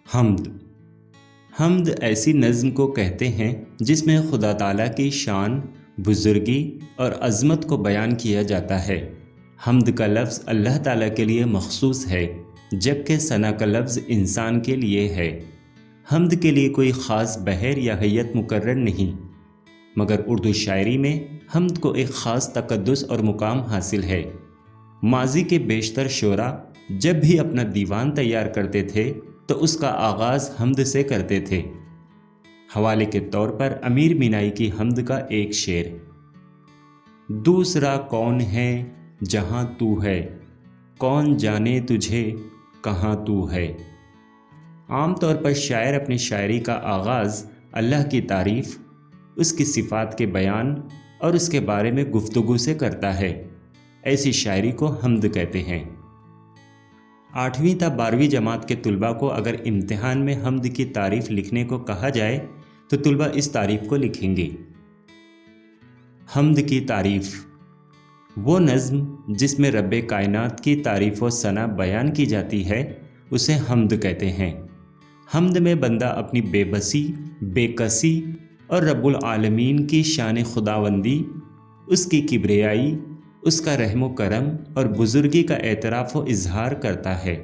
حمد حمد ایسی نظم کو کہتے ہیں جس میں خدا تعالیٰ کی شان، بزرگی اور عظمت کو بیان کیا جاتا ہے۔ حمد کا لفظ اللہ تعالیٰ کے لیے مخصوص ہے، جبکہ ثنا کا لفظ انسان کے لیے ہے۔ حمد کے لیے کوئی خاص بحر یا ہیئت مقرر نہیں، مگر اردو شاعری میں حمد کو ایک خاص تقدس اور مقام حاصل ہے۔ ماضی کے بیشتر شعراء جب بھی اپنا دیوان تیار کرتے تھے تو اس کا آغاز حمد سے کرتے تھے۔ حوالے کے طور پر امیر مینائی کی حمد کا ایک شعر: دوسرا کون ہے جہاں تو ہے، کون جانے تجھے کہاں تو ہے۔ عام طور پر شاعر اپنی شاعری کا آغاز اللہ کی تعریف، اس کی صفات کے بیان اور اس کے بارے میں گفتگو سے کرتا ہے۔ ایسی شاعری کو حمد کہتے ہیں۔ 8ویں تا 12ویں جماعت کے طلباء کو اگر امتحان میں حمد کی تعریف لکھنے کو کہا جائے تو طلباء اس تعریف کو لکھیں گے: حمد کی تعریف، وہ نظم جس میں رب کائنات کی تعریف و ثنا بیان کی جاتی ہے اسے حمد کہتے ہیں۔ حمد میں بندہ اپنی بے بسی، بے کسی اور رب العالمین کی شان خداوندی، اس کی کبریائی، اس کا رحم و کرم اور بزرگی کا اعتراف و اظہار کرتا ہے۔